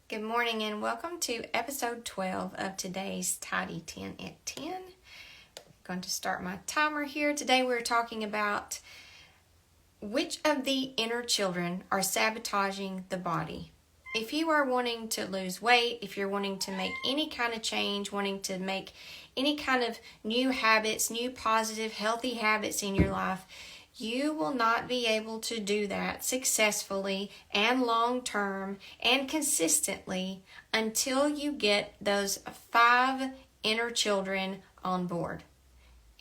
Good morning and welcome to episode 12 of today's Tidy 10 at 10. I'm going to start my timer here. Today we're talking about which of the inner children are sabotaging the body. If you are wanting to lose weight, if you're wanting to make any kind of change, wanting to make any kind of new habits, new positive, healthy habits in your life, you will not be able to do that successfully and long-term and consistently until you get those 5 inner children on board.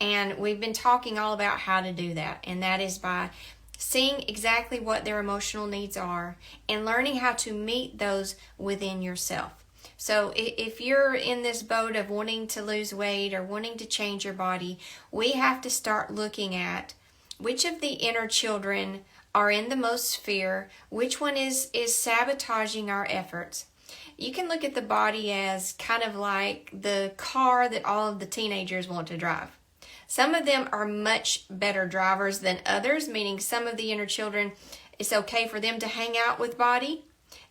And we've been talking all about how to do that, and that is by seeing exactly what their emotional needs are and learning how to meet those within yourself. So if you're in this boat of wanting to lose weight or wanting to change your body, we have to start looking at which of the inner children are in the most fear, which one is sabotaging our efforts. You can look at the body as kind of like the car that all of the teenagers want to drive. Some of them are much better drivers than others, meaning some of the inner children, it's okay for them to hang out with body.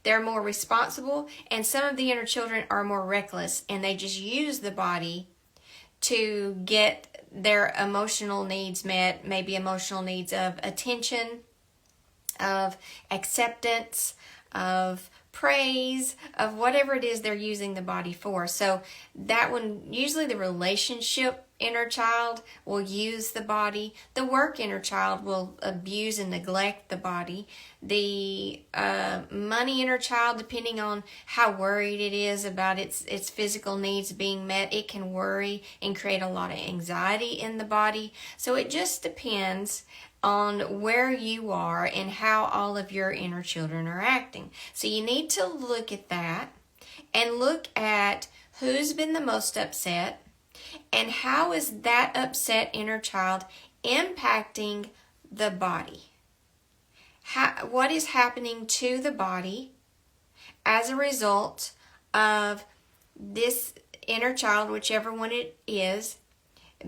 They're more responsible, and some of the inner children are more reckless, and they just use the body to get their emotional needs met, maybe emotional needs of attention, of acceptance, of praise, of whatever it is they're using the body for. So that one, usually the relationship inner child will use the body. The work inner child will abuse and neglect the body. The money inner child, depending on how worried it is about its physical needs being met, it can worry and create a lot of anxiety in the body. So it just depends on where you are and how all of your inner children are acting. So you need to look at that and look at who's been the most upset and how is that upset inner child impacting the body. What is happening to the body as a result of this inner child, whichever one it is,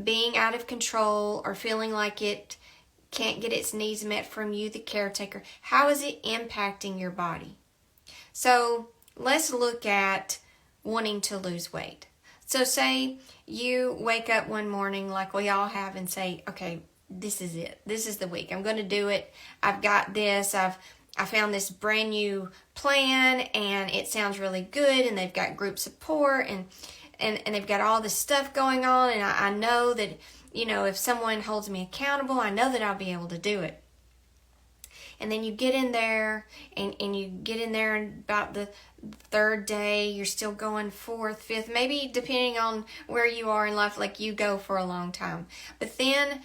being out of control or feeling like it can't get its needs met from you, the caretaker. How is it impacting your body? So let's look at wanting to lose weight. So say you wake up one morning like we all have and say, okay, this is it. This is the week. I'm going to do it. I've got this. I found this brand new plan and it sounds really good, and they've got group support and they've got all this stuff going on, and I know that, you know, if someone holds me accountable, I know that I'll be able to do it. And then you get in there, and you get in there, and about the 3rd day, you're still going 4th, 5th, maybe depending on where you are in life, like you go for a long time. But then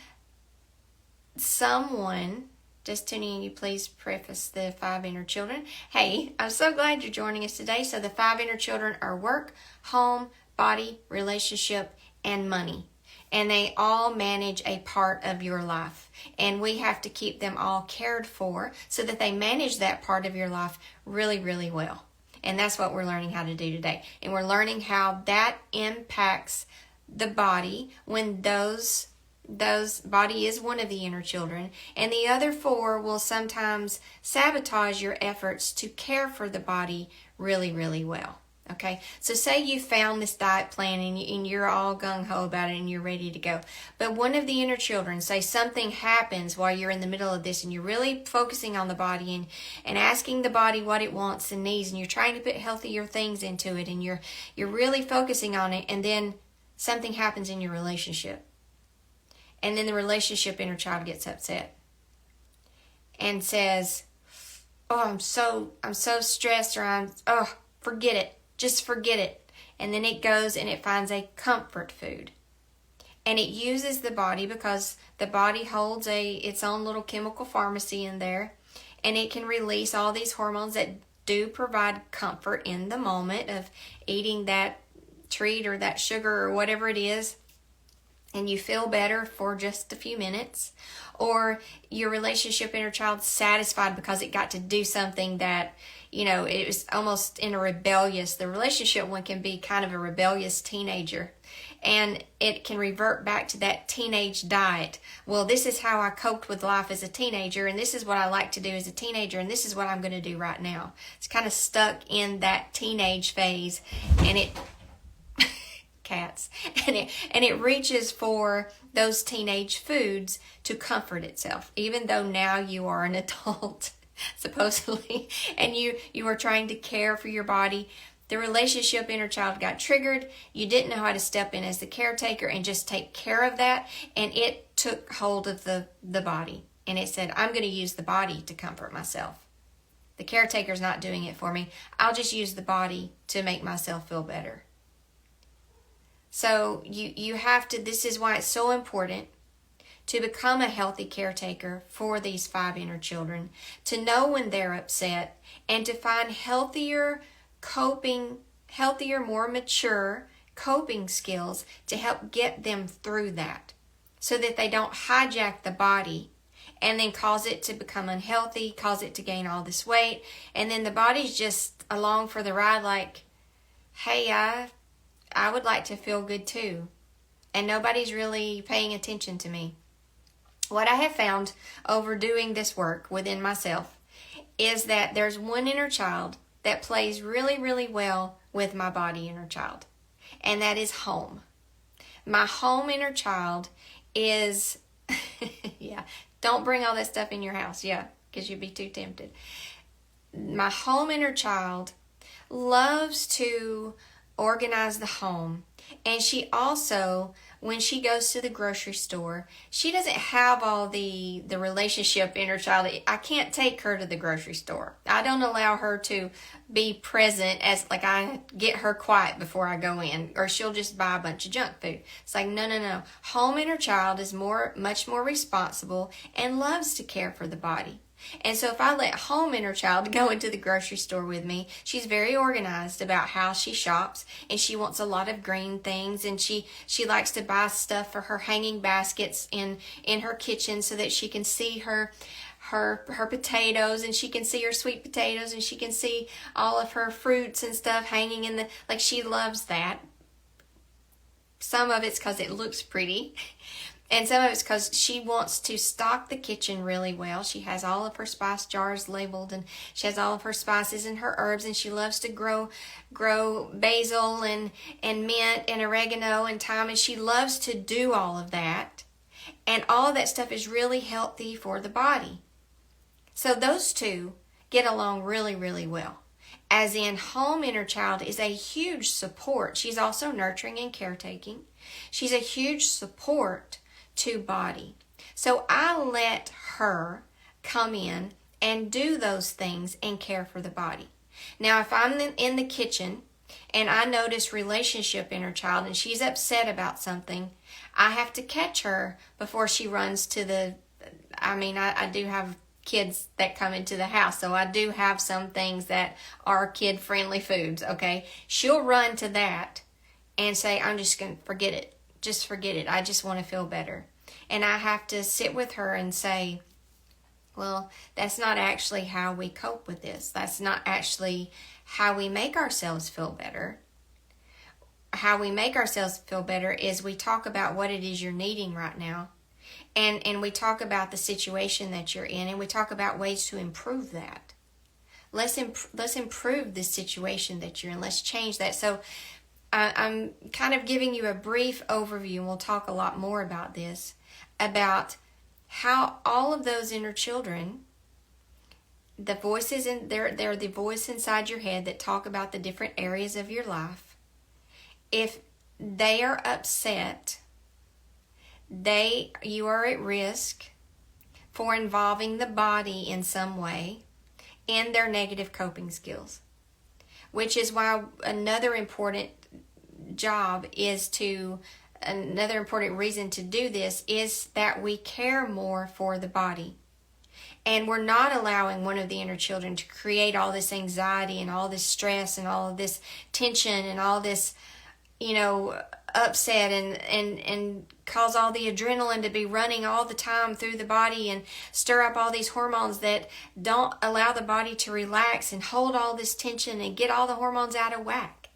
someone, just tuning in, you please preface the 5 inner children. Hey, I'm so glad you're joining us today. So the 5 inner children are work, home, body, relationship, and money. And they all manage a part of your life. And we have to keep them all cared for so that they manage that part of your life really, really well. And that's what we're learning how to do today. And we're learning how that impacts the body when those body is one of the inner children. And the other 4 will sometimes sabotage your efforts to care for the body really, really well. Okay, so say you found this diet plan and you're all gung-ho about it and you're ready to go. But one of the inner children, say something happens while you're in the middle of this and you're really focusing on the body and asking the body what it wants and needs, and you're trying to put healthier things into it, and you're really focusing on it, and then something happens in your relationship. And then the relationship inner child gets upset and says, oh, I'm so stressed, or forget it. Just forget it. And then it goes and it finds a comfort food. And it uses the body because the body holds its own little chemical pharmacy in there. And it can release all these hormones that do provide comfort in the moment of eating that treat or that sugar or whatever it is. And you feel better for just a few minutes. Or your relationship inner child's satisfied because it got to do something that, you know, it was almost in a rebellious, the relationship one can be kind of a rebellious teenager. and it can revert back to that teenage diet. Well, this is how I coped with life as a teenager, and this is what I like to do as a teenager, and this is what I'm going to do right now. It's kind of stuck in that teenage phase, and it cats and it reaches for those teenage foods to comfort itself, even though now you are an adult supposedly, and you are trying to care for your body. The relationship inner child got triggered. You didn't know how to step in as the caretaker and just take care of that, and it took hold of the body, and it said, I'm going to use the body to comfort myself. The caretaker's not doing it for me. I'll just use the body to make myself feel better. So you have to, this is why it's so important to become a healthy caretaker for these 5 inner children, to know when they're upset, and to find healthier, more mature coping skills to help get them through that, so that they don't hijack the body and then cause it to become unhealthy, cause it to gain all this weight, and then the body's just along for the ride like, hey, I would like to feel good too, and nobody's really paying attention to me. What I have found over doing this work within myself is that there's one inner child that plays really, really well with my body inner child, and that is home. My home inner child is, yeah, don't bring all that stuff in your house, yeah, because you'd be too tempted. My home inner child loves to organize the home, and she also, when she goes to the grocery store, she doesn't have all the relationship inner child. I can't take her to the grocery store. I don't allow her to be present, as like I get her quiet before I go in, or she'll just buy a bunch of junk food. It's like, no. Home inner child is much more responsible and loves to care for the body. And so if I let home inner child go into the grocery store with me, she's very organized about how she shops, and she wants a lot of green things, and she likes to buy stuff for her hanging baskets in her kitchen so that she can see her potatoes, and she can see her sweet potatoes, and she can see all of her fruits and stuff hanging in like, she loves that. Some of it's because it looks pretty. And some of it's because she wants to stock the kitchen really well. She has all of her spice jars labeled, and she has all of her spices and her herbs, and she loves to grow basil and mint and oregano and thyme, and she loves to do all of that. And all of that stuff is really healthy for the body. So those two get along really, really well. As in, home inner child is a huge support. She's also nurturing and caretaking. She's a huge support to body. So I let her come in and do those things and care for the body. Now, if I'm in the kitchen and I notice relationship inner child and she's upset about something, I have to catch her before she runs to I do have kids that come into the house, so I do have some things that are kid-friendly foods, okay? She'll run to that and say, I'm just going to forget it. Just forget it. I just want to feel better. And I have to sit with her and say, well, that's not actually how we cope with this. That's not actually how we make ourselves feel better. How we make ourselves feel better is we talk about what it is you're needing right now. And we talk about the situation that you're in, and we talk about ways to improve that. Let's improve the situation that you're in. Let's change that. So I'm kind of giving you a brief overview, and we'll talk a lot more about this, about how all of those inner children, the voices they're the voice inside your head that talk about the different areas of your life. If they are upset, you are at risk for involving the body in some way in their negative coping skills, which is why another important reason to do this is that we care more for the body. And we're not allowing one of the inner children to create all this anxiety and all this stress and all of this tension and all this, upset and cause all the adrenaline to be running all the time through the body and stir up all these hormones that don't allow the body to relax and hold all this tension and get all the hormones out of whack.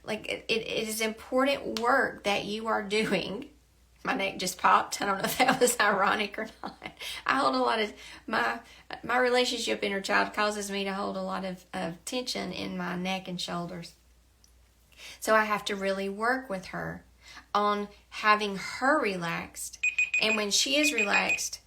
Like it is important work that you are doing. My neck just popped. I don't know if that was ironic or not. I hold a lot of, my relationship inner child causes me to hold a lot of tension in my neck and shoulders. So I have to really work with her on having her relaxed. And when she is relaxed,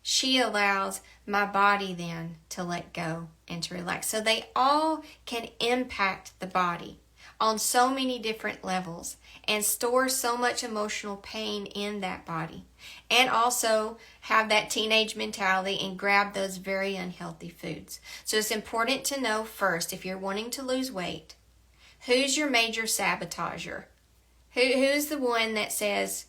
she allows my body then to let go and to relax. So they all can impact the body on so many different levels and store so much emotional pain in that body. And also have that teenage mentality and grab those very unhealthy foods. So it's important to know first, if you're wanting to lose weight, who's your major sabotager? Who's the one that says,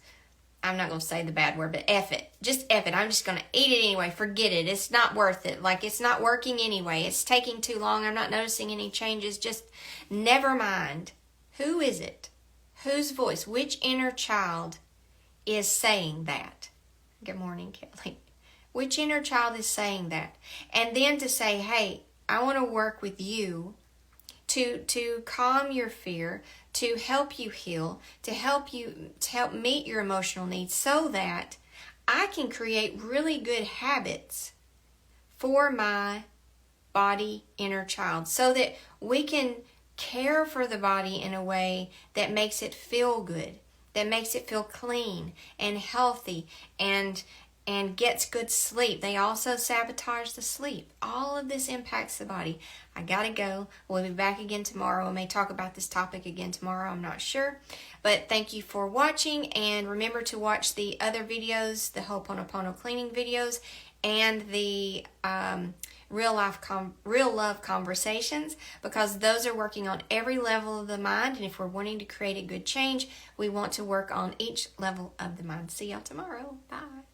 I'm not going to say the bad word, but F it. Just F it. I'm just going to eat it anyway. Forget it. It's not worth it. Like, it's not working anyway. It's taking too long. I'm not noticing any changes. Just never mind. Who is it? Whose voice? Which inner child is saying that? Good morning, Kelly. Which inner child is saying that? And then to say, hey, I want to work with you to calm your fear, to help you heal, to help meet your emotional needs so that I can create really good habits for my body inner child, so that we can care for the body in a way that makes it feel good, that makes it feel clean and healthy and gets good sleep. They also sabotage the sleep. All of this impacts the body. I gotta go. We'll be back again tomorrow. We may talk about this topic again tomorrow. I'm not sure. But thank you for watching. And remember to watch the other videos, the hooponopono cleaning videos, and the real love conversations, because those are working on every level of the mind. And if we're wanting to create a good change, we want to work on each level of the mind. See y'all tomorrow. Bye.